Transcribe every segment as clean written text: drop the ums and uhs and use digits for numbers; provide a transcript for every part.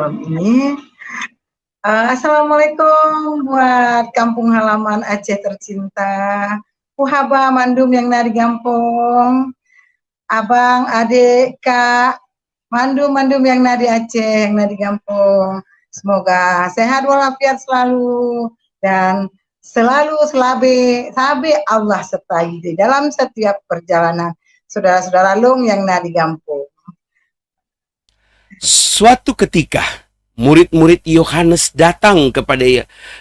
malam ini. Assalamualaikum buat kampung halaman Aceh tercinta, Puhaba Mandum yang nari Gampong, abang, adik, kak, Mandum yang nari Aceh, yang nari Gampong. Semoga sehat walafiat selalu dan selalu sabe Allah sertai di dalam setiap perjalanan. Saudara-saudara Long yang nari Gampong. Suatu ketika, murid-murid Yohanes datang kepada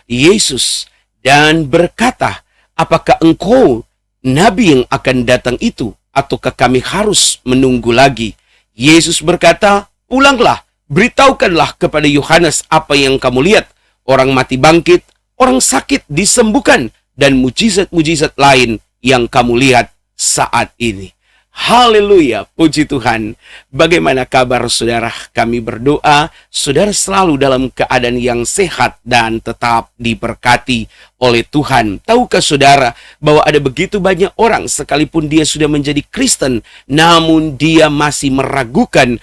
Yesus dan berkata, "Apakah engkau nabi yang akan datang itu, ataukah kami harus menunggu lagi?" Yesus berkata, "Pulanglah, beritahukanlah kepada Yohanes apa yang kamu lihat. Orang mati bangkit, orang sakit disembuhkan, dan mujizat-mujizat lain yang kamu lihat saat ini." Haleluya, puji Tuhan. Bagaimana kabar saudara? Kami berdoa saudara selalu dalam keadaan yang sehat dan tetap diberkati oleh Tuhan. Tahukah saudara bahwa ada begitu banyak orang sekalipun dia sudah menjadi Kristen, namun dia masih meragukan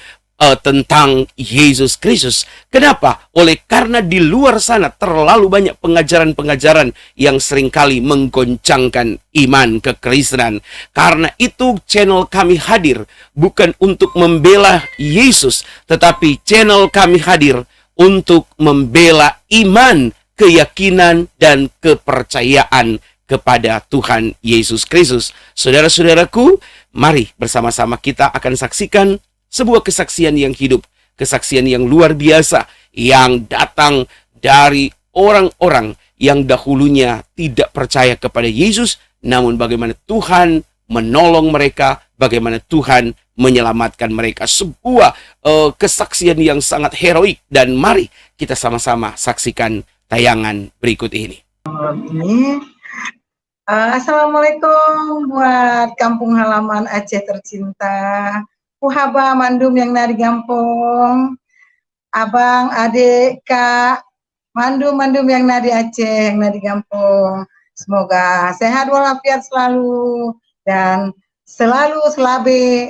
tentang Yesus Kristus. Kenapa? Karena di luar sana terlalu banyak pengajaran-pengajaran yang seringkali menggoncangkan iman kekristenan. Karena itu channel kami hadir bukan untuk membela Yesus, tetapi channel kami hadir untuk membela iman, keyakinan, dan kepercayaan kepada Tuhan Yesus Kristus. Saudara-saudaraku, mari bersama-sama kita akan saksikan sebuah kesaksian yang hidup, kesaksian yang luar biasa, yang datang dari orang-orang yang dahulunya tidak percaya kepada Yesus, namun bagaimana Tuhan menolong mereka, bagaimana Tuhan menyelamatkan mereka. Sebuah kesaksian yang sangat heroik, dan mari kita sama-sama saksikan tayangan berikut ini. Assalamualaikum buat kampung halaman Aceh tercinta, Puhaba Mandum yang nari Gampong, abang, adik, kak, Mandum yang nari Aceh, yang nari Gampong. Semoga sehat walafiat selalu dan selalu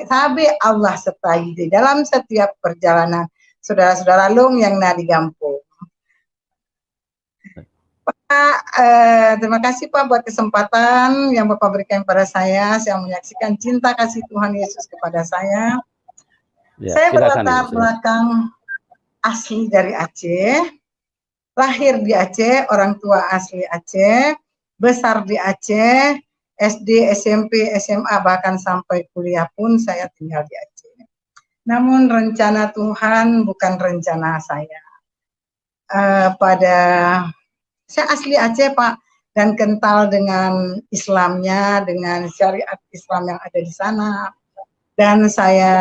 sabe Allah sertai di dalam setiap perjalanan. Saudara-saudara Long yang nari Gampong. Pak, terima kasih Pak buat kesempatan yang Bapak berikan kepada saya. Saya menyaksikan cinta kasih Tuhan Yesus kepada saya. Ya, saya berlatar belakang asli dari Aceh, lahir di Aceh, orang tua asli Aceh, besar di Aceh, SD, SMP, SMA, bahkan sampai kuliah pun saya tinggal di Aceh. Namun rencana Tuhan bukan rencana saya. Saya asli Aceh Pak, dan kental dengan Islamnya, dengan syariat Islam yang ada di sana. Dan saya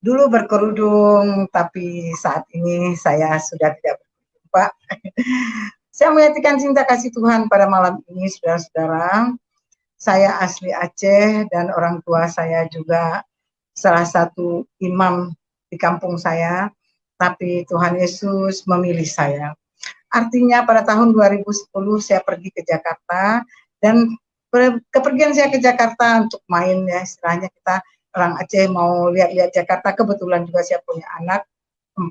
dulu berkerudung, tapi saat ini saya sudah tidak berkerudung Pak. Saya menyatakan cinta kasih Tuhan pada malam ini, saudara-saudara. Saya asli Aceh dan orang tua saya juga salah satu imam di kampung saya, tapi Tuhan Yesus memilih saya. Artinya pada tahun 2010 saya pergi ke Jakarta, dan kepergian saya ke Jakarta untuk main, ya istilahnya kita orang Aceh mau lihat-lihat Jakarta. Kebetulan juga saya punya anak 4.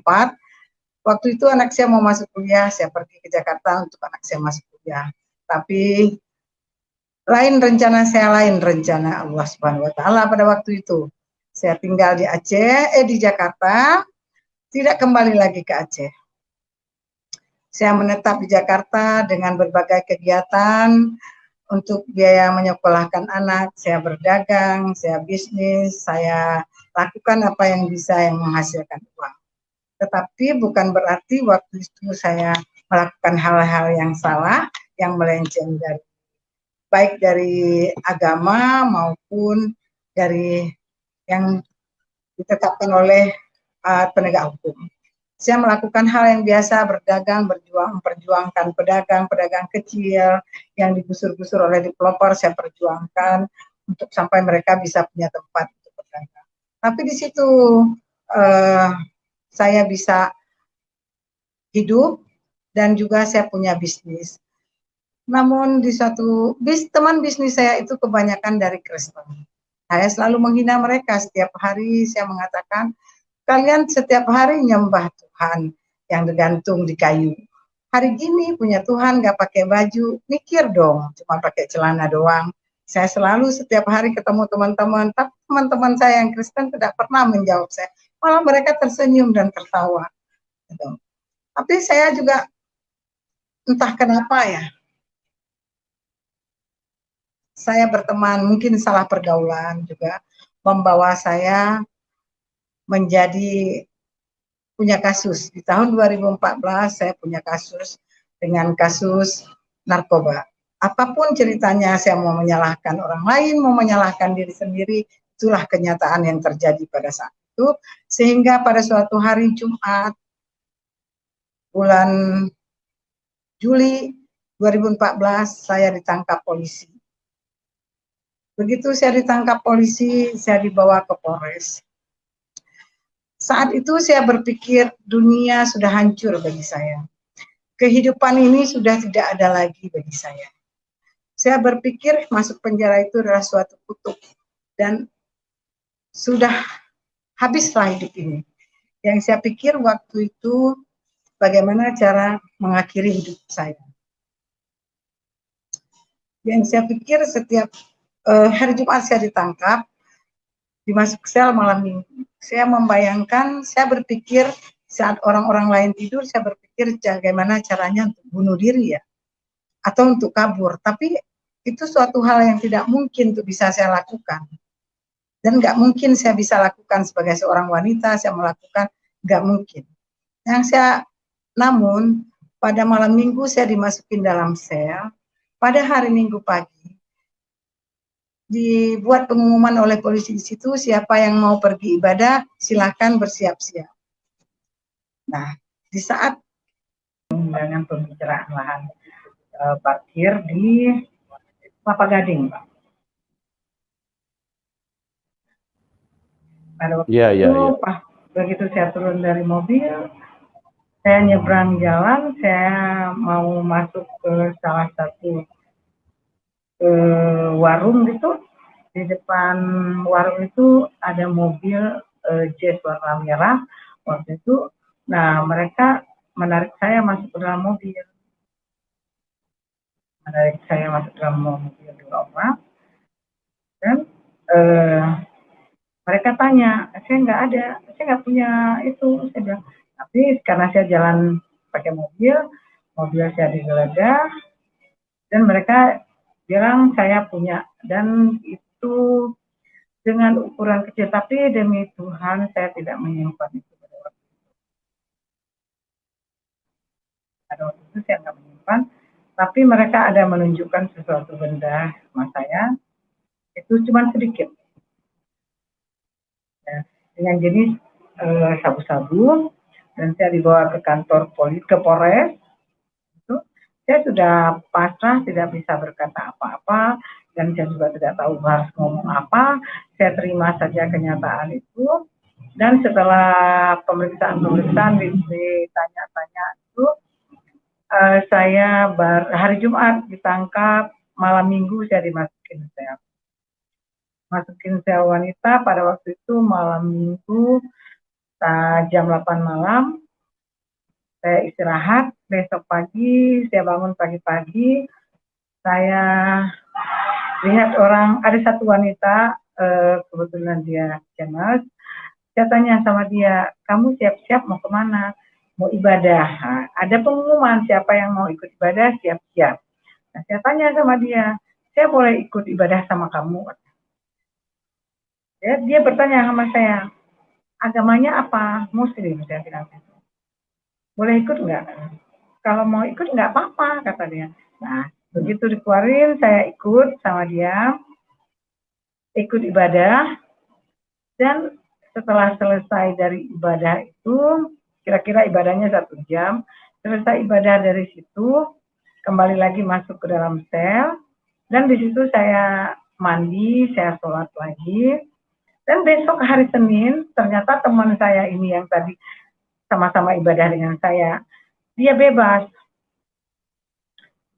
Waktu itu anak saya mau masuk kuliah, saya pergi ke Jakarta untuk anak saya masuk kuliah. Tapi lain rencana saya, lain rencana Allah Subhanahu wa taala pada waktu itu. Saya tinggal di Aceh, di Jakarta, tidak kembali lagi ke Aceh. Saya menetap di Jakarta dengan berbagai kegiatan untuk biaya menyekolahkan anak. Saya berdagang, saya bisnis, saya lakukan apa yang bisa yang menghasilkan uang. Tetapi bukan berarti waktu itu saya melakukan hal-hal yang salah, yang melenceng baik dari agama maupun dari yang ditetapkan oleh penegak hukum. Saya melakukan hal yang biasa, berdagang, memperjuangkan pedagang kecil yang digusur-gusur oleh developer, saya perjuangkan untuk sampai mereka bisa punya tempat untuk berdagang. Tapi di situ saya bisa hidup dan juga saya punya bisnis. Namun di teman bisnis saya itu kebanyakan dari Kristen. Saya selalu menghina mereka. Setiap hari saya mengatakan, kalian setiap hari nyembah Tuhan yang digantung di kayu. Hari gini punya Tuhan gak pakai baju, mikir dong, cuma pakai celana doang. Saya selalu setiap hari ketemu teman-teman, tapi teman-teman saya yang Kristen tidak pernah menjawab saya. Malah mereka tersenyum dan tertawa. Gitu. Tapi saya juga entah kenapa ya, saya berteman, mungkin salah pergaulan juga, membawa saya menjadi punya kasus. Di tahun 2014 saya punya kasus dengan kasus narkoba. Apapun ceritanya, saya mau menyalahkan orang lain, mau menyalahkan diri sendiri, itulah kenyataan yang terjadi pada saat itu. Sehingga pada suatu hari Jumat, bulan Juli 2014, saya ditangkap polisi. Begitu saya ditangkap polisi, saya dibawa ke Polres. Saat itu saya berpikir dunia sudah hancur bagi saya. Kehidupan ini sudah tidak ada lagi bagi saya. Saya berpikir masuk penjara itu adalah suatu kutuk dan sudah habislah hidup ini. Yang saya pikir waktu itu bagaimana cara mengakhiri hidup saya. Yang saya pikir setiap hari Jumat saya ditangkap, dimasuk sel malam minggu. Saya membayangkan, saya berpikir saat orang-orang lain tidur, saya berpikir bagaimana caranya untuk bunuh diri ya, atau untuk kabur. Tapi itu suatu hal yang tidak mungkin untuk bisa saya lakukan. Dan nggak mungkin saya bisa lakukan sebagai seorang wanita, saya melakukan, nggak mungkin. Namun, pada malam minggu saya dimasukin dalam sel, pada hari minggu pagi, dibuat pengumuman oleh polisi di situ, siapa yang mau pergi ibadah, silakan bersiap-siap. Nah, di saat dengan pembicaraan lahan parkir di Kelapa Gading, Pak. Pada waktu itu, Pak, begitu saya turun dari mobil, saya nyebrang jalan, saya mau masuk ke salah satu warung gitu. Di depan warung itu ada mobil Jazz warna merah waktu itu. Nah, mereka menarik saya masuk ke dalam mobil. Dua orang. Dan mereka tanya, saya nggak punya itu. Saya bilang, tapi karena saya jalan pakai mobil saya digeledah, dan mereka bilang saya punya, dan itu dengan ukuran kecil, tapi demi Tuhan saya tidak menyimpan itu pada waktu itu. Pada waktu itu saya nggak menyimpan, tapi mereka ada menunjukkan sesuatu benda sama saya, itu cuma sedikit. Ya, dengan jenis sabu-sabu, dan saya dibawa ke kantor polisi, ke Polres. Itu saya sudah pasrah, tidak bisa berkata apa-apa, dan saya juga tidak tahu harus ngomong apa. Saya terima saja kenyataan itu, dan setelah pemeriksaan ditanya-tanya itu, saya hari Jumat ditangkap, malam minggu saya dimasukin sel wanita. Pada waktu itu malam minggu jam 8 malam saya istirahat. Besok pagi saya bangun pagi-pagi, saya lihat ada satu wanita, kebetulan dia James. Saya tanya sama dia, kamu siap-siap mau kemana? Mau ibadah. Nah, ada pengumuman siapa yang mau ikut ibadah, siap-siap. Nah, saya tanya sama dia, saya boleh ikut ibadah sama kamu? Ya, dia bertanya sama saya, agamanya apa? Muslim, saya bilang gitu. Boleh ikut nggak? Kalau mau ikut nggak apa-apa, kata dia. Nah, begitu dikeluarin, saya ikut sama dia, ikut ibadah, dan setelah selesai dari ibadah itu, kira-kira ibadahnya 1 jam, selesai ibadah dari situ, kembali lagi masuk ke dalam sel, dan di situ saya mandi, saya sholat lagi, dan besok hari Senin, ternyata teman saya ini yang tadi sama-sama ibadah dengan saya, dia bebas.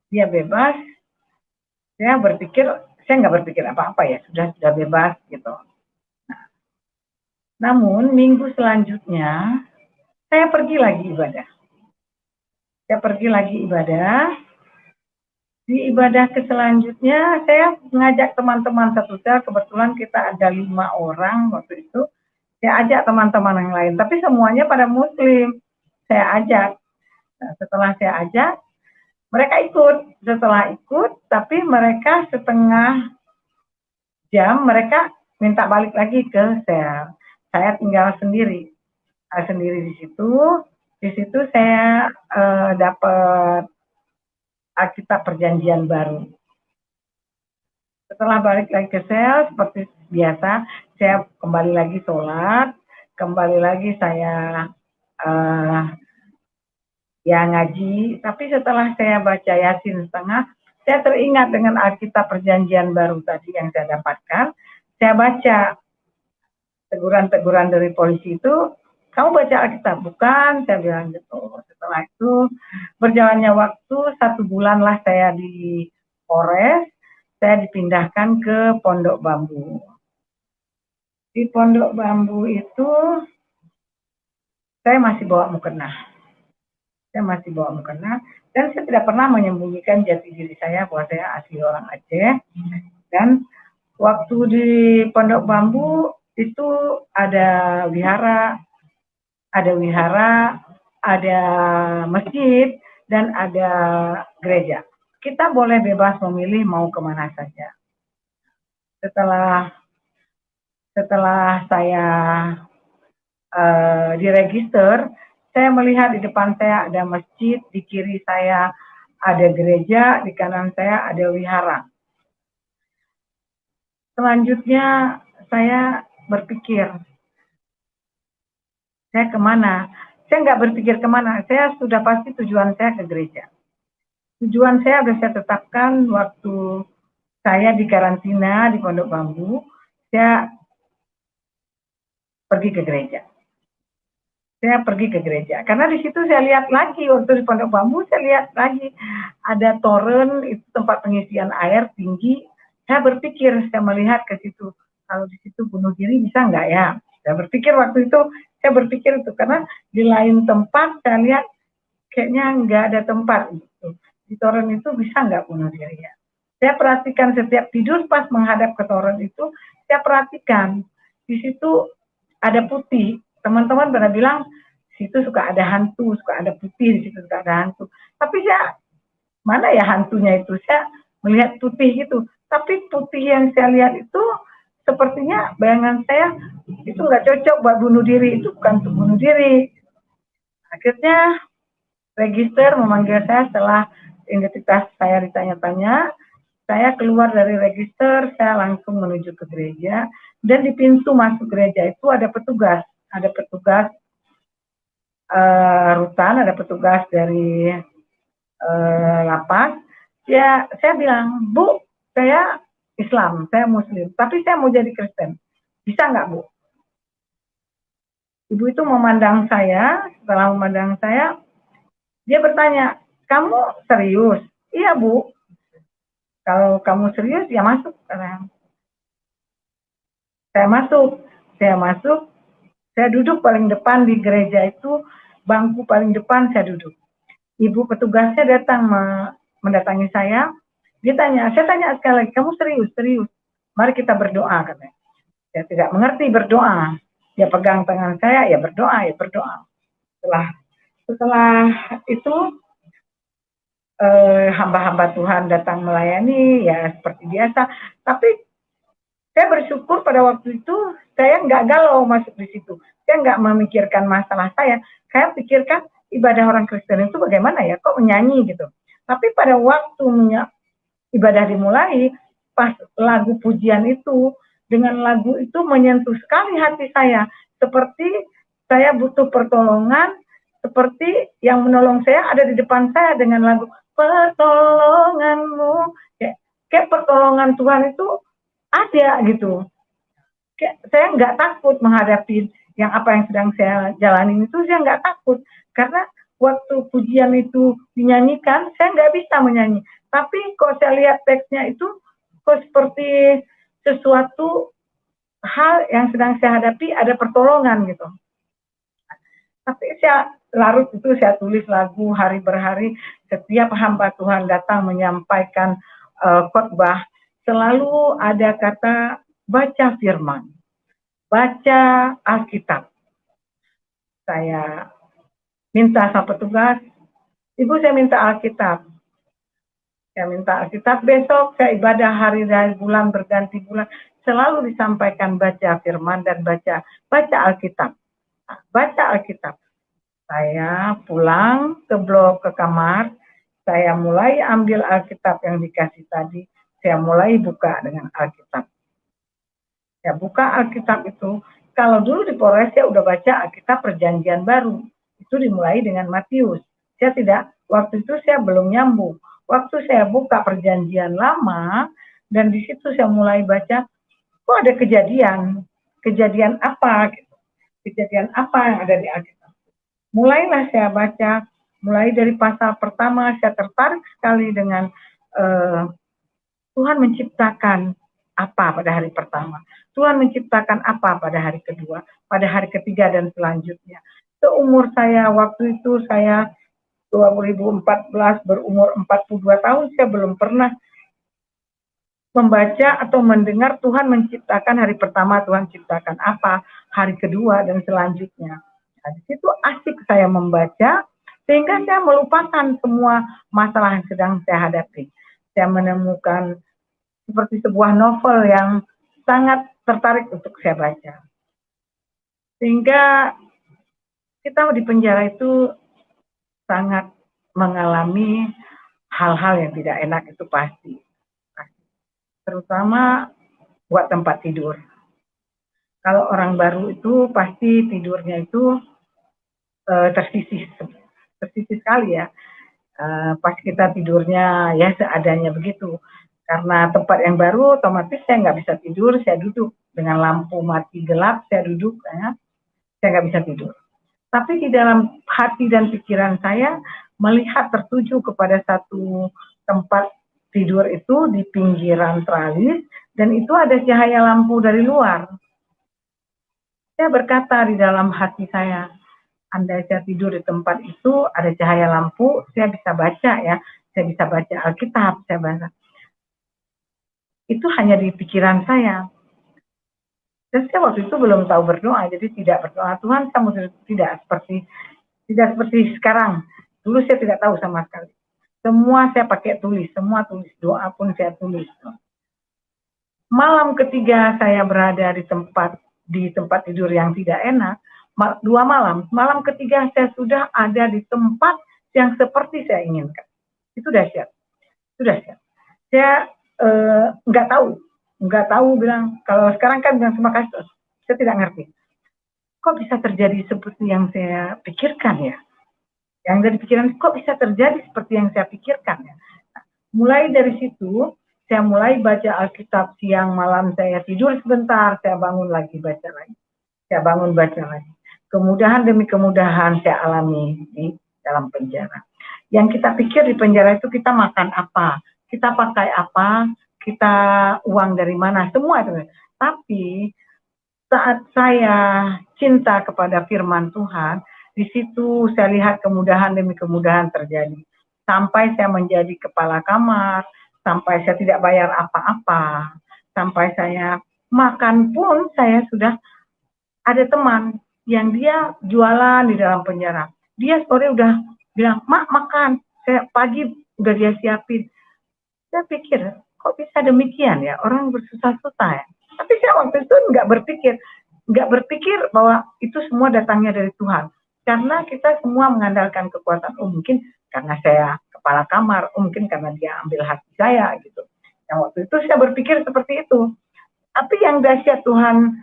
Saya nggak berpikir apa-apa ya, sudah bebas gitu. Nah, Namun minggu selanjutnya saya pergi lagi ibadah. Di ibadah selanjutnya saya mengajak teman-teman satu sel, kebetulan kita ada 5 orang waktu itu. Saya ajak teman-teman yang lain, tapi semuanya pada muslim. Saya ajak. Nah, setelah saya ajak, mereka ikut. Setelah ikut, tapi mereka setengah jam mereka minta balik lagi ke sel. Saya tinggal sendiri. Sendiri di situ. Di situ saya dapat Alkitab Perjanjian Baru. Setelah balik lagi ke sel, seperti biasa, saya kembali lagi sholat, kembali lagi saya ngaji. Tapi setelah saya baca Yasin setengah, saya teringat dengan Alkitab Perjanjian Baru tadi yang saya dapatkan. Saya baca teguran-teguran dari polisi itu, kamu baca Alkitab? Bukan, saya bilang gitu. Setelah itu berjalannya waktu 1 bulan lah saya di Polres, saya dipindahkan ke Pondok Bambu. Di Pondok Bambu itu saya masih bawa mukena. Dan saya tidak pernah menyembunyikan jati diri saya bahwa saya asli orang Aceh. Dan waktu di Pondok Bambu itu ada wihara, ada masjid, dan ada gereja. Kita boleh bebas memilih mau kemana saja. Setelah saya diregister, saya melihat di depan saya ada masjid, di kiri saya ada gereja, di kanan saya ada wihara. Selanjutnya saya berpikir, saya kemana? Saya nggak berpikir kemana, saya sudah pasti tujuan saya ke gereja. Tujuan saya sudah saya tetapkan waktu saya di karantina di Pondok Bambu, saya pergi ke gereja. Karena di situ saya lihat lagi, waktu di Pondok Bambu saya lihat lagi ada toren, itu tempat pengisian air tinggi. Saya berpikir, saya melihat ke situ, kalau di situ bunuh diri bisa nggak ya? Saya berpikir waktu itu, karena di lain tempat saya lihat kayaknya nggak ada tempat gitu. Di toren itu bisa nggak bunuh diri ya? Saya perhatikan setiap tidur pas menghadap ke toren itu, saya perhatikan di situ ada putih. Teman-teman pada bilang situ suka ada hantu, suka ada putih, di situ suka ada hantu. Tapi saya mana ya hantunya itu? Saya melihat putih gitu. Tapi putih yang saya lihat itu sepertinya bayangan saya itu nggak cocok buat bunuh diri, itu bukan untuk bunuh diri. Akhirnya register memanggil saya setelah identitas saya ditanya-tanya. Saya keluar dari register, saya langsung menuju ke gereja, dan di pintu masuk gereja itu ada petugas rutan, ada petugas dari lapas. Ya, saya bilang, Bu, saya Islam, saya Muslim, tapi saya mau jadi Kristen, bisa nggak Bu? Ibu itu memandang saya, setelah memandang saya, dia bertanya, kamu serius? Iya Bu. Kalau kamu serius, ya masuk. Saya masuk, saya duduk paling depan di gereja itu, bangku paling depan saya duduk. Ibu petugasnya datang mendatangi saya, dia tanya, saya tanya sekali lagi, kamu serius? Mari kita berdoa, katanya. Saya tidak mengerti berdoa. Dia pegang tangan saya, ya berdoa. Setelah itu, hamba-hamba Tuhan datang melayani, ya seperti biasa. Tapi saya bersyukur pada waktu itu saya nggak galau masuk di situ. Saya nggak memikirkan masalah saya. Saya pikirkan ibadah orang Kristen itu bagaimana ya, kok menyanyi gitu. Tapi pada waktu ibadah dimulai, pas lagu pujian itu, dengan lagu itu menyentuh sekali hati saya. Seperti saya butuh pertolongan, seperti yang menolong saya ada di depan saya dengan lagu pertolonganmu, kayak pertolongan Tuhan itu ada gitu. Kayak saya nggak takut menghadapi yang apa yang sedang saya jalani itu, saya nggak takut karena waktu pujian itu dinyanyikan saya nggak bisa menyanyi, tapi kok saya lihat teksnya itu kok seperti sesuatu hal yang sedang saya hadapi ada pertolongan gitu. Tapi saya larut itu saya tulis lagu hari berhari. Setiap hamba Tuhan datang menyampaikan khotbah, selalu ada kata baca firman, baca Alkitab. Saya minta sama petugas, Ibu saya minta Alkitab. Saya minta Alkitab, besok saya ibadah hari bulan berganti bulan, selalu disampaikan baca firman dan baca Alkitab. Baca Alkitab. Saya pulang ke blok, ke kamar, saya mulai ambil Alkitab yang dikasih tadi, saya mulai buka dengan Alkitab. Saya buka Alkitab itu, kalau dulu di Polres saya udah baca Alkitab Perjanjian Baru, itu dimulai dengan Matius. Saya tidak, waktu itu saya belum nyambung. Waktu saya buka Perjanjian Lama, dan di situ saya mulai baca, kok ada kejadian apa? Kejadian apa yang ada di Alkitab? Mulailah saya baca, mulai dari pasal pertama saya tertarik sekali dengan Tuhan menciptakan apa pada hari pertama, Tuhan menciptakan apa pada hari kedua, pada hari ketiga dan selanjutnya. Seumur saya waktu itu saya 2014 berumur 42 tahun, saya belum pernah membaca atau mendengar Tuhan menciptakan hari pertama, Tuhan ciptakan apa, hari kedua dan selanjutnya. Nah, di situ asik saya membaca, sehingga saya melupakan semua masalah yang sedang saya hadapi. Saya menemukan seperti sebuah novel yang sangat tertarik untuk saya baca. Sehingga kita di penjara itu sangat mengalami hal-hal yang tidak enak, itu pasti. Terutama buat tempat tidur. Kalau orang baru itu pasti tidurnya itu tersisih sekali ya. Pas kita tidurnya ya seadanya begitu. Karena tempat yang baru, otomatis saya nggak bisa tidur, saya duduk dengan lampu mati gelap, saya duduk, ya, saya nggak bisa tidur. Tapi di dalam hati dan pikiran saya melihat tertuju kepada satu tempat tidur itu di pinggiran tralis, dan itu ada cahaya lampu dari luar. Saya berkata di dalam hati saya, andai saya tidur di tempat itu, ada cahaya lampu, saya bisa baca ya, saya bisa baca Alkitab, saya baca. Itu hanya di pikiran saya. Dan saya waktu itu belum tahu berdoa, jadi tidak berdoa, Tuhan kamu tidak seperti sekarang. Dulu saya tidak tahu sama sekali. Semua saya pakai tulis, semua tulis, doa pun saya tulis. Malam ketiga saya berada di tempat tidur yang tidak enak, 2 malam. Malam ketiga saya sudah ada di tempat yang seperti saya inginkan. Itu dahsyat. Saya nggak tahu bilang, kalau sekarang kan bilang terima kasih, saya tidak ngerti. Kok bisa terjadi seperti yang saya pikirkan ya? Yang dari pikiran, kok bisa terjadi seperti yang saya pikirkan ya? Nah, mulai dari situ, saya mulai baca Alkitab siang malam, saya tidur sebentar, saya bangun lagi baca lagi. Saya bangun baca lagi. Kemudahan demi kemudahan saya alami di dalam penjara. Yang kita pikir di penjara itu kita makan apa, kita pakai apa, kita uang dari mana, semua itu. Tapi saat saya cinta kepada firman Tuhan, di situ saya lihat kemudahan demi kemudahan terjadi. Sampai saya menjadi kepala kamar, sampai saya tidak bayar apa-apa, sampai saya makan pun saya sudah ada teman yang dia jualan di dalam penjara. Dia sore udah bilang, "Mak makan." Saya pagi udah dia siapin. Saya pikir, kok bisa demikian ya, orang bersusah-susah ya. Tapi saya waktu itu nggak berpikir bahwa itu semua datangnya dari Tuhan. Karena kita semua mengandalkan kekuatan, mungkin karena saya kepala kamar, mungkin karena dia ambil hati saya gitu. Yang waktu itu saya berpikir seperti itu. Tapi yang dahsyat Tuhan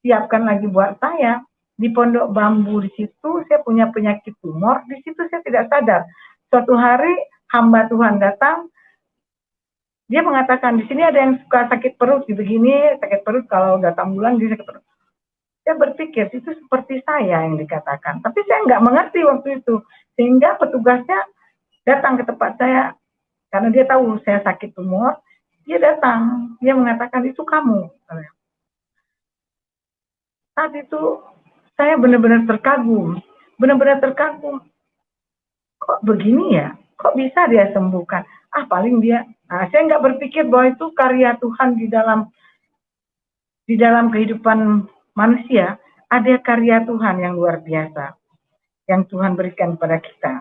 siapkan lagi buat saya, di Pondok Bambu di situ saya punya penyakit tumor, di situ saya tidak sadar. Suatu hari hamba Tuhan datang, dia mengatakan di sini ada yang suka sakit perut, begini sakit perut kalau datang bulan dia sakit perut. Saya berpikir itu seperti saya yang dikatakan, tapi saya nggak mengerti waktu itu, sehingga petugasnya datang ke tempat saya karena dia tahu saya sakit tumor, dia datang, dia mengatakan itu kamu. Saat itu saya benar-benar terkagum. Kok begini ya? Kok bisa dia sembuhkan? Paling dia. Nah, saya nggak berpikir bahwa itu karya Tuhan di dalam kehidupan manusia. Ada karya Tuhan yang luar biasa yang Tuhan berikan kepada kita.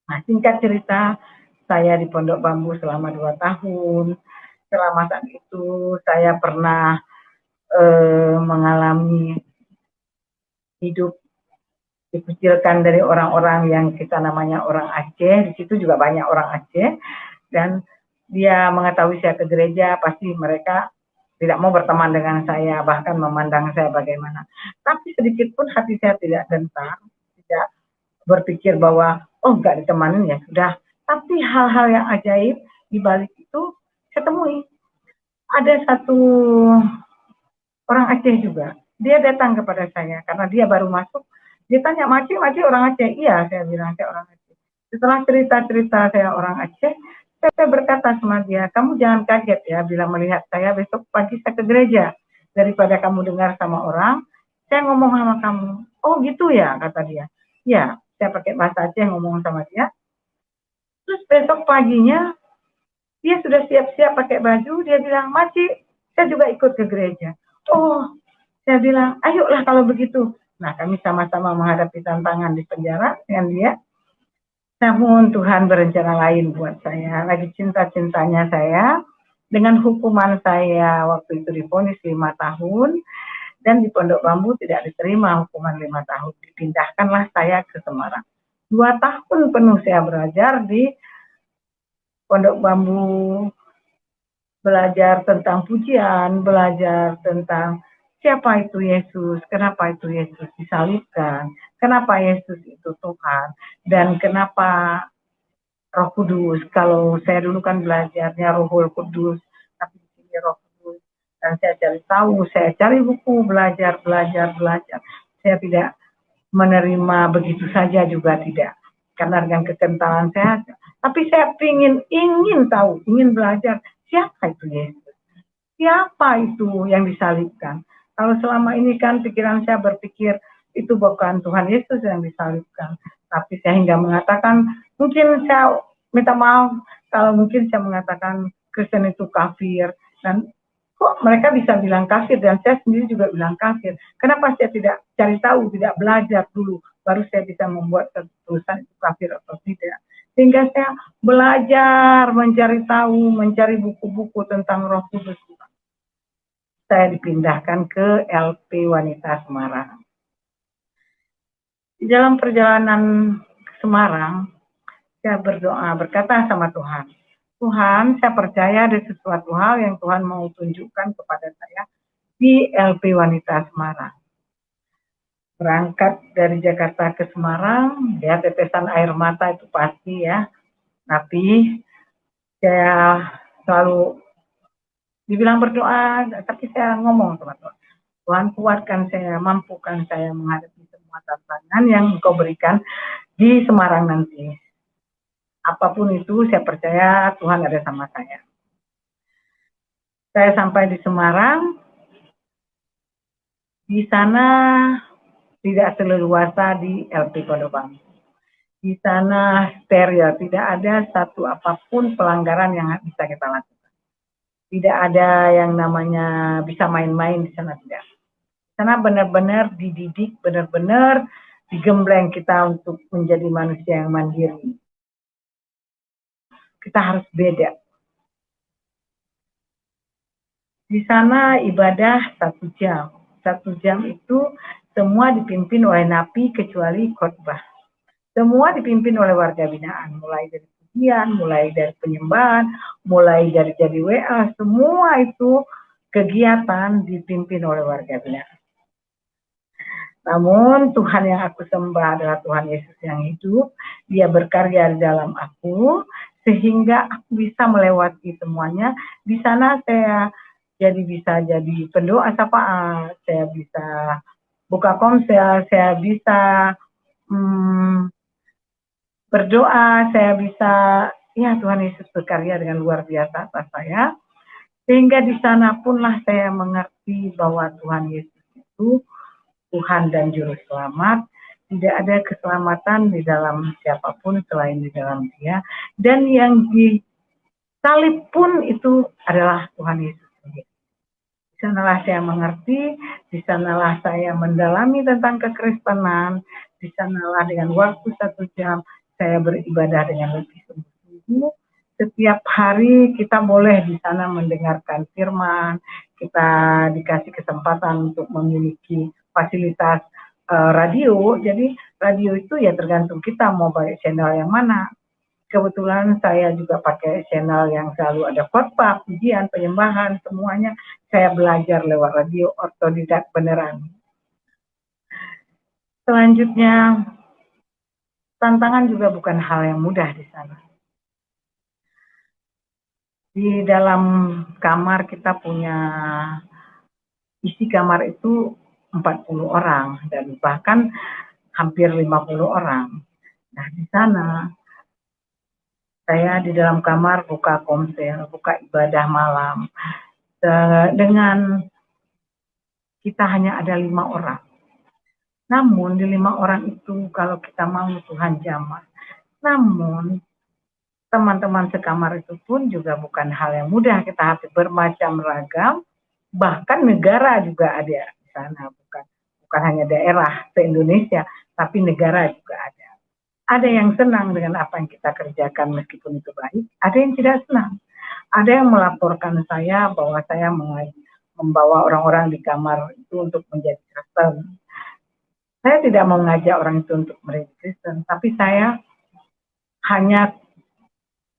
Nah, singkat cerita, saya di Pondok Bambu selama 2 tahun. Selama saat itu saya pernah mengalami hidup dikucilkan dari orang-orang yang kita namanya orang Aceh. Di situ juga banyak orang Aceh, dan dia mengetahui saya ke gereja, pasti mereka tidak mau berteman dengan saya, bahkan memandang saya bagaimana. Tapi sedikit pun hati saya tidak gentar, tidak berpikir bahwa nggak ditemanin ya sudah. Tapi hal-hal yang ajaib di balik itu saya temui. Ada satu orang Aceh juga, dia datang kepada saya karena dia baru masuk. Dia tanya, Maci orang Aceh? Iya, saya bilang saya orang Aceh. Setelah cerita-cerita saya orang Aceh, saya berkata sama dia, kamu jangan kaget ya bila melihat saya besok pagi saya ke gereja. Daripada kamu dengar sama orang, saya ngomong sama kamu. Oh gitu ya, kata dia. Ya, saya pakai bahasa Aceh ngomong sama dia. Terus besok paginya, dia sudah siap-siap pakai baju, dia bilang, Maci, saya juga ikut ke gereja. Oh, saya bilang, ayolah kalau begitu. Nah, kami sama-sama menghadapi tantangan di penjara dengan dia. Namun Tuhan berencana lain buat saya. Lagi cinta-cintanya saya dengan hukuman saya waktu itu divonis 5 tahun dan di Pondok Bambu tidak diterima hukuman 5 tahun. Dipindahkanlah saya ke Semarang. 2 tahun penuh saya belajar di Pondok Bambu, belajar tentang pujian, belajar tentang siapa itu Yesus, kenapa itu Yesus disalibkan, kenapa Yesus itu Tuhan, dan kenapa Roh Kudus. Kalau saya dulu kan belajarnya Rohul Kudus, tapi di sini Roh Kudus. Dan saya cari tahu, saya cari buku, belajar. Saya tidak menerima begitu saja juga tidak. Karena dengan kekentalan saya, tapi saya ingin tahu, ingin belajar siapa itu Yesus. Siapa itu yang disalibkan? Kalau selama ini kan pikiran saya berpikir itu bukan Tuhan Yesus yang disalibkan. Tapi saya hingga mengatakan, mungkin saya minta maaf kalau mungkin saya mengatakan Kristen itu kafir. Dan kok mereka bisa bilang kafir dan saya sendiri juga bilang kafir. Kenapa saya tidak cari tahu, tidak belajar dulu, baru saya bisa membuat keputusan itu kafir atau tidak. Sehingga saya belajar, mencari tahu, mencari buku-buku tentang Roh Kudus. Saya dipindahkan ke LP Wanita Semarang. Di dalam perjalanan ke Semarang, saya berdoa, berkata sama Tuhan, Tuhan, saya percaya ada sesuatu hal yang Tuhan mau tunjukkan kepada saya di LP Wanita Semarang. Berangkat dari Jakarta ke Semarang, ya tetesan air mata itu pasti ya. Tapi saya selalu dibilang berdoa, tapi saya ngomong sama Tuhan. Tuhan kuatkan saya, mampukan saya menghadapi semua tantangan yang Engkau berikan di Semarang nanti. Apapun itu, saya percaya Tuhan ada sama saya. Saya sampai di Semarang, di sana tidak seleluasa di LP Pondok Bambu. Di sana steril, tidak ada satu apapun pelanggaran yang bisa kita lakukan. Tidak ada yang namanya bisa main-main di sana, tidak. Di sana benar-benar dididik, benar-benar digembleng kita untuk menjadi manusia yang mandiri. Kita harus beda. Di sana ibadah 1 jam. 1 jam itu semua dipimpin oleh napi kecuali khotbah. Semua dipimpin oleh warga binaan, mulai dari pujian, mulai dari penyembahan, mulai dari jadi WA, semua itu kegiatan dipimpin oleh warga binaan. Namun Tuhan yang aku sembah adalah Tuhan Yesus yang hidup. Dia berkarya di dalam aku, sehingga aku bisa melewati semuanya. Di sana saya bisa jadi pendoa syafaat, saya bisa buka komsel, saya bisa berdoa, saya bisa, ya Tuhan Yesus berkarya dengan luar biasa atas saya. Sehingga di sana punlah saya mengerti bahwa Tuhan Yesus itu Tuhan dan Juru Selamat. Tidak ada keselamatan di dalam siapapun selain di dalam Dia. Dan yang disalib pun itu adalah Tuhan Yesus sendiri. Di sanalah saya mengerti, di sanalah saya mendalami tentang kekristenan, di sanalah dengan waktu 1 jam saya beribadah dengan lebih sungguh-sungguh. Setiap hari kita boleh di sana mendengarkan firman, kita dikasih kesempatan untuk memiliki fasilitas radio. Jadi radio itu ya tergantung kita mau pakai channel yang mana. Kebetulan saya juga pakai channel yang selalu ada khotbah, pujian, penyembahan, semuanya saya belajar lewat radio, otodidak beneran. Selanjutnya, tantangan juga bukan hal yang mudah di sana. Di dalam kamar kita punya isi kamar itu 40 orang dan bahkan hampir 50 orang. Nah, di sana saya di dalam kamar buka komsel, buka ibadah malam. Dengan kita hanya ada 5 orang. Namun di 5 orang itu kalau kita mau Tuhan jamah. Namun teman-teman sekamar itu pun juga bukan hal yang mudah. Kita harus bermacam ragam. Bahkan negara juga ada di sana, bukan hanya daerah se-Indonesia, tapi negara juga ada. Ada yang senang dengan apa yang kita kerjakan meskipun itu baik, ada yang tidak senang. Ada yang melaporkan saya bahwa saya membawa orang-orang di kamar itu untuk menjadi Kristen. Saya tidak mau mengajak orang itu untuk menjadi Kristen, tapi saya hanya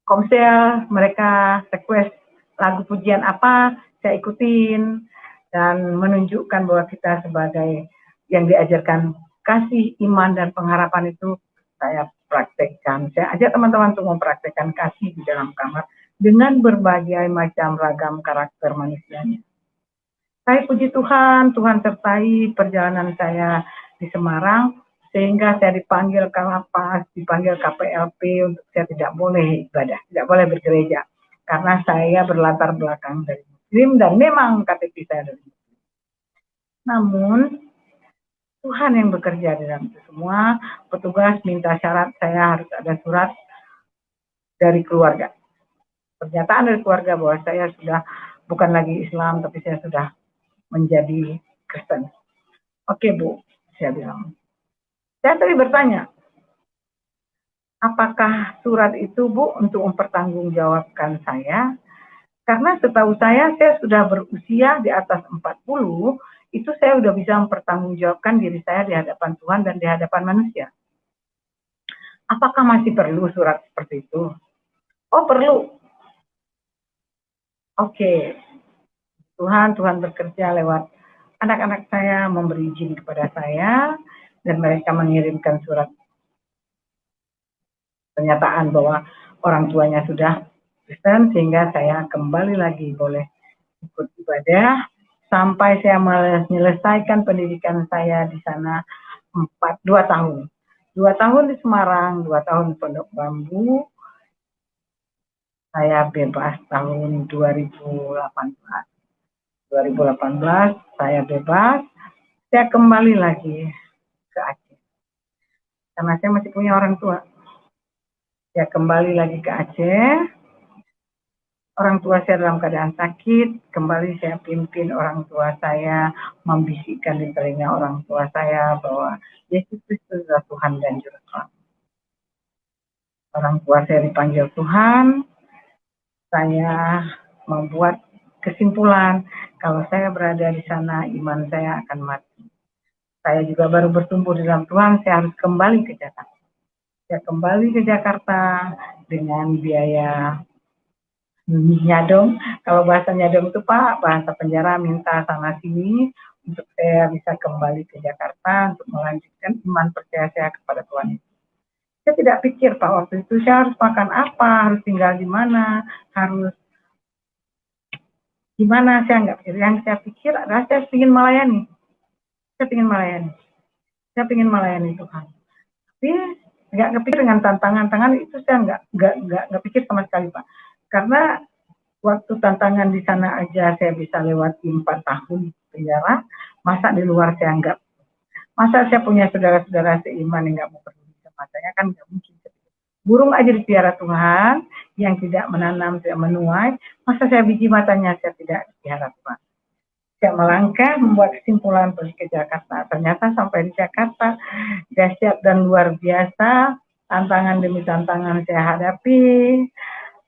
komsel, mereka request lagu pujian apa, saya ikutin dan menunjukkan bahwa kita sebagai yang diajarkan kasih, iman, dan pengharapan itu saya praktekkan. Saya ajak teman-teman untuk mempraktekkan kasih di dalam kamar dengan berbagai macam ragam karakter manusianya. Saya puji Tuhan, Tuhan sertai perjalanan saya di Semarang, sehingga saya dipanggil Kalapas, dipanggil KPLP untuk saya tidak boleh ibadah, tidak boleh bergereja. Karena saya berlatar belakang dari Muslim dan memang KTP saya dari Muslim. Namun, Tuhan yang bekerja di dalam itu semua. Petugas minta syarat saya harus ada surat dari keluarga. Pernyataan dari keluarga bahwa saya sudah bukan lagi Islam, tapi saya sudah menjadi Kristen. Oke Bu, saya bilang. Saya tadi bertanya, apakah surat itu Bu untuk mempertanggungjawabkan saya? Karena setahu saya sudah berusia di atas 40, itu saya sudah bisa mempertanggungjawabkan diri saya di hadapan Tuhan dan di hadapan manusia. Apakah masih perlu surat seperti itu? Oh perlu. Oke. Tuhan bekerja lewat anak-anak saya, memberi izin kepada saya, dan mereka mengirimkan surat pernyataan bahwa orang tuanya sudah Kristen, sehingga saya kembali lagi boleh ikut ibadah sampai saya menyelesaikan pendidikan saya di sana 2 tahun. 2 tahun di Semarang, 2 tahun di Pondok Bambu. Saya bebas tahun 2018. 2018 saya bebas, saya kembali lagi ke Aceh. Karena saya masih punya orang tua. Saya kembali lagi ke Aceh. Orang tua saya dalam keadaan sakit, kembali saya pimpin orang tua saya, membisikkan di telinga orang tua saya bahwa Yesus Kristus adalah Tuhan dan Juru Selamat. Orang tua saya dipanggil Tuhan, saya membuat kesimpulan kalau saya berada di sana iman saya akan mati. Saya juga baru bertumbuh di dalam Tuhan, saya harus kembali ke Jakarta. Saya kembali ke Jakarta dengan biaya nyadong. Kalau bahasa nyadong itu Pak, bahasa penjara minta sana sini untuk saya bisa kembali ke Jakarta untuk melanjutkan iman percaya saya kepada Tuhan. Saya tidak pikir Pak waktu itu saya harus makan apa, harus tinggal di mana, harus gimana, saya nggak pikir. Yang saya pikir adalah saya ingin melayani. Saya ingin melayani Tuhan. Tapi nggak kepikir dengan tantangan itu saya nggak pikir sama sekali Pak. Karena waktu tantangan di sana aja saya bisa lewati 4 tahun penjara, Masa di luar saya enggak? Masa saya punya saudara-saudara seiman yang enggak mau peduli sama saya? Kan enggak mungkin. Burung aja dipiara Tuhan, yang tidak menanam, tidak menuai. Masa saya biji matanya saya tidak dipiara Tuhan? Saya melangkah, membuat kesimpulan pergi ke Jakarta. Ternyata sampai di Jakarta, dahsyat dan luar biasa. Tantangan demi tantangan saya hadapi.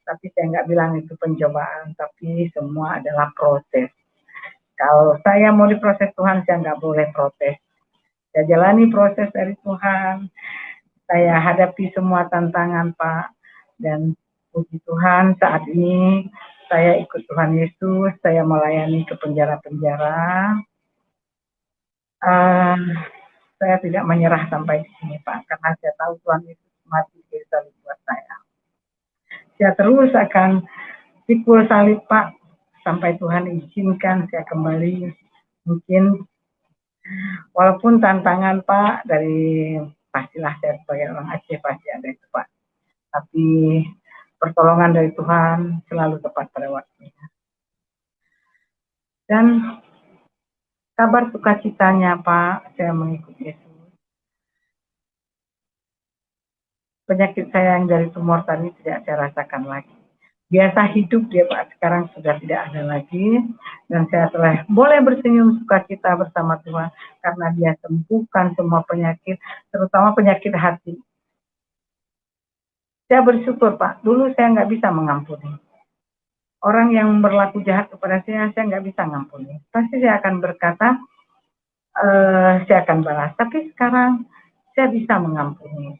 Tapi saya nggak bilang itu pencobaan, tapi semua adalah proses. Kalau saya mau diproses Tuhan, saya nggak boleh protes. Saya jalani proses dari Tuhan. Saya hadapi semua tantangan, Pak. Dan puji Tuhan, saat ini saya ikut Tuhan Yesus, saya melayani ke penjara-penjara. Saya tidak menyerah sampai di sini, Pak, karena saya tahu Tuhan Yesus mati di salib buat saya. Saya terus akan pikul salib, Pak, sampai Tuhan izinkan saya kembali. Mungkin walaupun tantangan, Pak, dari pastilah saya sebagai orang Aceh pasti ada itu, Pak. Tapi pertolongan dari Tuhan selalu tepat pada waktunya. Dan kabar sukacitanya, Pak, saya mengikuti Yesus. Penyakit saya yang dari tumor tadi tidak saya rasakan lagi. Biasa hidup dia, Pak, sekarang sudah tidak ada lagi. Dan saya telah boleh bersenyum sukacita bersama Tuhan karena dia sembuhkan semua penyakit, terutama penyakit hati. Saya bersyukur, Pak. Dulu saya nggak bisa mengampuni. Orang yang berlaku jahat kepada saya nggak bisa mengampuni. Pasti saya akan berkata, saya akan balas. Tapi sekarang saya bisa mengampuni.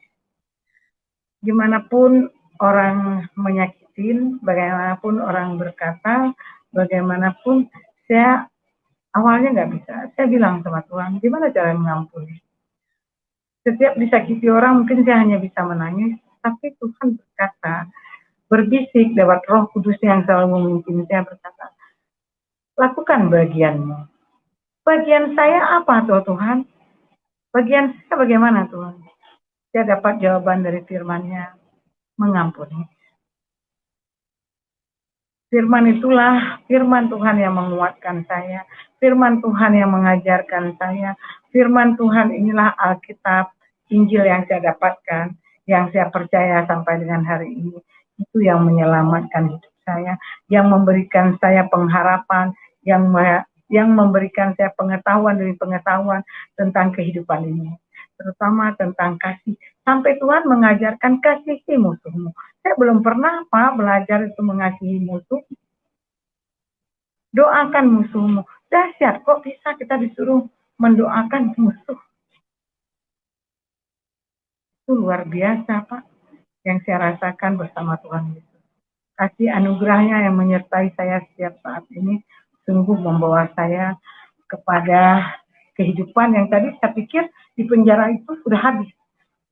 Gimana pun orang menyakitin, bagaimanapun orang berkata, bagaimanapun saya awalnya nggak bisa. Saya bilang sama Tuhan, gimana cara mengampuni? Setiap disakiti orang mungkin saya hanya bisa menangis, tapi Tuhan berkata, berbisik lewat Roh Kudus yang selalu memimpin saya berkata, lakukan bagianmu. Bagian saya apa Tuhan? Bagian saya bagaimana Tuhan? Saya dapat jawaban dari firman-Nya, mengampuni. Firman itulah firman Tuhan yang menguatkan saya, firman Tuhan yang mengajarkan saya, firman Tuhan inilah Alkitab, Injil yang saya dapatkan, yang saya percaya sampai dengan hari ini. Itu yang menyelamatkan hidup saya, yang memberikan saya pengharapan, yang memberikan saya pengetahuan demi pengetahuan tentang kehidupan ini. Terutama tentang kasih. Sampai Tuhan mengajarkan kasihi musuhmu. Saya belum pernah, Pak, belajar itu mengasihi musuh. Doakan musuhmu. Dahsyat, kok bisa kita disuruh mendoakan musuh? Itu luar biasa, Pak, yang saya rasakan bersama Tuhan Yesus. Kasih anugerahnya yang menyertai saya setiap saat ini sungguh membawa saya kepada kehidupan yang tadi saya pikir di penjara itu sudah habis,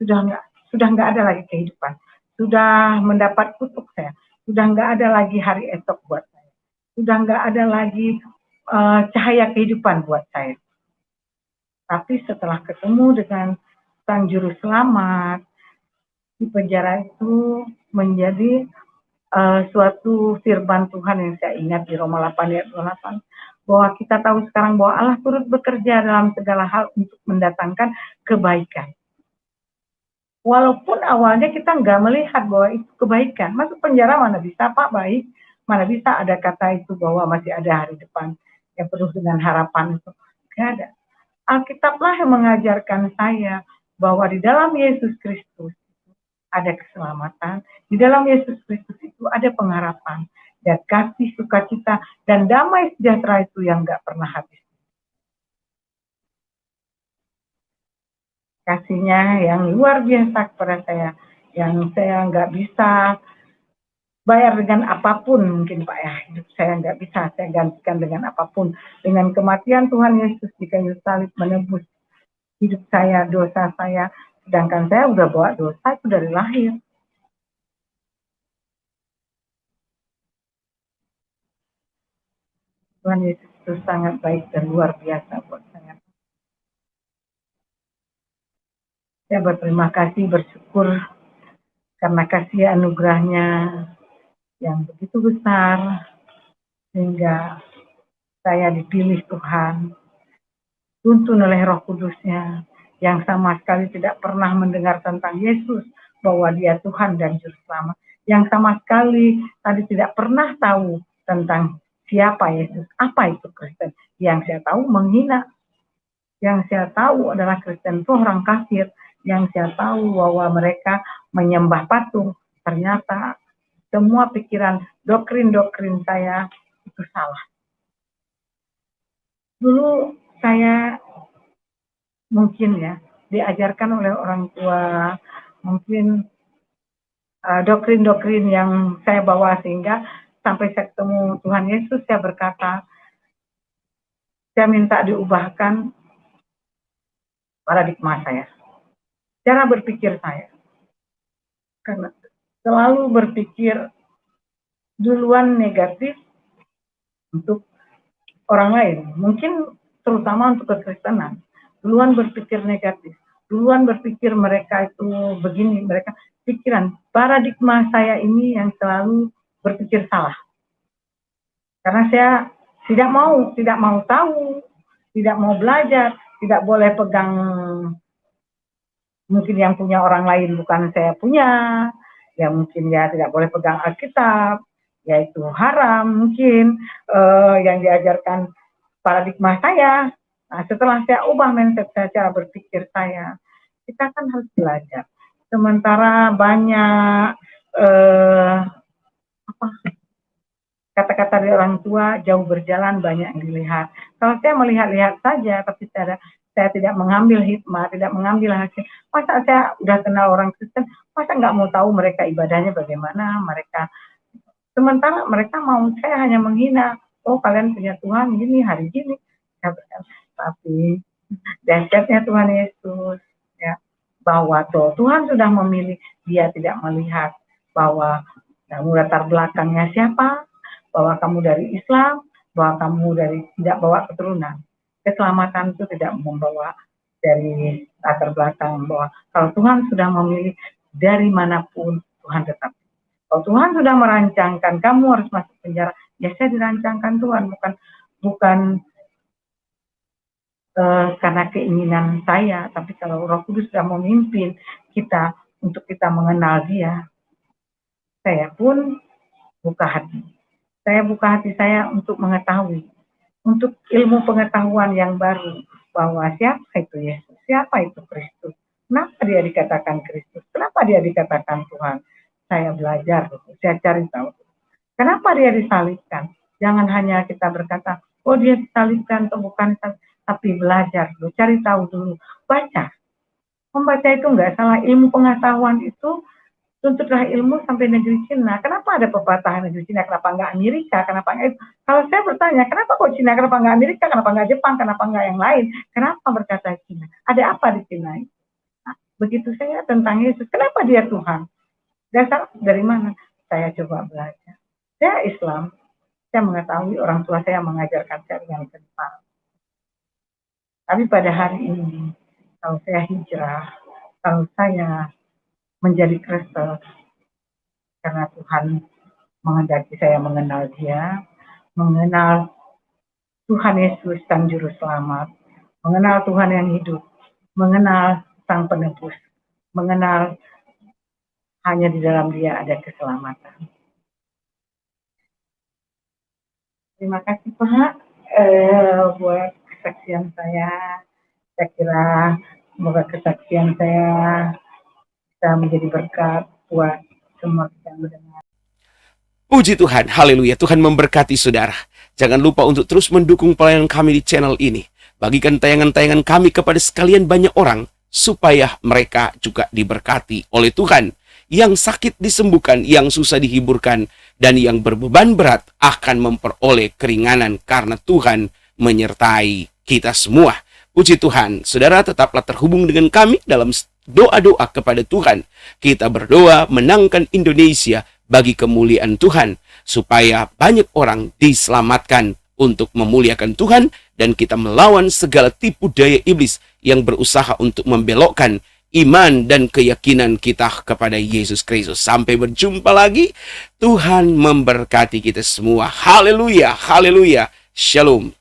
sudah nggak ada lagi kehidupan, sudah mendapat kutuk saya, sudah nggak ada lagi hari esok buat saya, sudah nggak ada lagi cahaya kehidupan buat saya. Tapi setelah ketemu dengan Sang Juru Selamat, di penjara itu menjadi suatu firman Tuhan yang saya ingat di Roma 8 ayat 28, bahwa kita tahu sekarang bahwa Allah turut bekerja dalam segala hal untuk mendatangkan kebaikan. Walaupun awalnya kita nggak melihat bahwa itu kebaikan. Masuk penjara mana bisa, Pak, baik? Mana bisa ada kata itu bahwa masih ada hari depan yang penuh dengan harapan itu. Nggak ada. Alkitablah yang mengajarkan saya bahwa di dalam Yesus Kristus ada keselamatan, di dalam Yesus Kristus itu ada pengharapan, dan kasih, sukacita, dan damai sejahtera itu yang nggak pernah habis. Kasihnya yang luar biasa kepada saya, yang saya nggak bisa bayar dengan apapun mungkin, Pak, ya. Hidup saya nggak bisa saya gantikan dengan apapun. Dengan kematian Tuhan Yesus di kayu salib menebus hidup saya, dosa saya, sedangkan saya udah bawa dosa itu dari lahir. Tuhan Yesus itu sangat baik dan luar biasa buat saya. Saya berterima kasih, bersyukur karena kasih anugerahnya yang begitu besar, sehingga saya dipilih Tuhan tuntun oleh Roh Kudusnya, yang sama sekali tidak pernah mendengar tentang Yesus, bahwa dia Tuhan dan Juru Selamat, yang sama sekali tadi tidak pernah tahu tentang siapa Yesus, apa itu Kristen. Yang saya tahu menghina, yang saya tahu adalah Kristen itu orang kafir, yang saya tahu bahwa mereka menyembah patung. Ternyata semua pikiran, doktrin-doktrin saya itu salah. Dulu saya mungkin ya diajarkan oleh orang tua, mungkin doktrin-doktrin yang saya bawa, sehingga sampai saya ketemu Tuhan Yesus, saya berkata, saya minta diubahkan paradigma saya, cara berpikir saya. Karena selalu berpikir duluan negatif untuk orang lain, mungkin terutama untuk kekristenan, duluan berpikir negatif, duluan berpikir mereka itu begini, mereka pikiran, paradigma saya ini yang selalu berpikir salah. Karena saya tidak mau tahu, tidak mau belajar, tidak boleh pegang mungkin yang punya orang lain bukan saya punya, ya mungkin ya tidak boleh pegang Alkitab, yaitu haram mungkin yang diajarkan paradigma saya. Nah, setelah saya ubah mindset saya, cara berpikir saya, kita kan harus belajar. Sementara banyak kata-kata dari orang tua, jauh berjalan banyak yang dilihat. Kalau saya melihat-lihat saja, tapi saya tidak mengambil hikmah, tidak mengambil hasil. Masa saya udah kenal orang Kristen, masa nggak mau tahu mereka ibadahnya bagaimana, mereka. Sementara mereka mau saya hanya menghina, oh kalian punya Tuhan gini, hari gini. Tapi dahsyatnya Tuhan Yesus, ya, bahwa Tuhan sudah memilih, dia tidak melihat bahwa kamu latar belakangnya siapa, bahwa kamu dari Islam, bahwa kamu dari tidak bawa keturunan. Keselamatan itu tidak membawa dari latar belakang, bahwa kalau Tuhan sudah memilih, dari manapun Tuhan tetap. Kalau Tuhan sudah merancangkan kamu harus masuk penjara, ya saya dirancangkan Tuhan, bukan karena keinginan saya, tapi kalau Roh Kudus sudah memimpin kita untuk kita mengenal Dia, saya pun buka hati. Saya buka hati saya untuk mengetahui, untuk ilmu pengetahuan yang baru, bahwa siapa itu Yesus, siapa itu Kristus, kenapa dia dikatakan Kristus, kenapa dia dikatakan Tuhan. Saya belajar, saya cari tahu. Kenapa dia disalibkan? Jangan hanya kita berkata, oh dia disalibkan atau bukan, tapi belajar dulu, cari tahu dulu, baca. Membaca itu enggak salah, ilmu pengetahuan itu tuntutlah ilmu sampai negeri Cina. Kenapa ada pepatah negeri Cina, kenapa enggak Amerika, kenapa enggak? Kalau saya bertanya, kenapa kok Cina, kenapa enggak Amerika, kenapa enggak Jepang, kenapa enggak yang lain? Kenapa berkata Cina? Ada apa di Cina? Nah, begitu saya tentang Yesus, kenapa dia Tuhan? Dasar dari mana? Saya coba belajar. Saya Islam, saya mengetahui orang tua saya mengajarkan saya dengan kental. Tapi pada hari ini, kalau saya hijrah, kalau saya menjadi Kristen, karena Tuhan menghendaki saya mengenal Dia, mengenal Tuhan Yesus Sang Juru Selamat, mengenal Tuhan yang hidup, mengenal Sang Penebus, mengenal hanya di dalam Dia ada keselamatan. Terima kasih Pak buat kesaksian saya. Saya kira semoga kesaksian saya bisa menjadi berkat buat semua yang mendengar. Puji Tuhan, haleluya. Tuhan memberkati saudara. Jangan lupa untuk terus mendukung pelayanan kami di channel ini. Bagikan tayangan-tayangan kami kepada sekalian banyak orang, supaya mereka juga diberkati oleh Tuhan. Yang sakit disembuhkan, yang susah dihiburkan, dan yang berbeban berat akan memperoleh keringanan karena Tuhan menyertai kita semua. Puji Tuhan, saudara tetaplah terhubung dengan kami dalam doa-doa kepada Tuhan. Kita berdoa menangkan Indonesia bagi kemuliaan Tuhan, supaya banyak orang diselamatkan untuk memuliakan Tuhan, dan kita melawan segala tipu daya iblis yang berusaha untuk membelokkan iman dan keyakinan kita kepada Yesus Kristus. Sampai berjumpa lagi. Tuhan memberkati kita semua. Haleluya, haleluya. Shalom.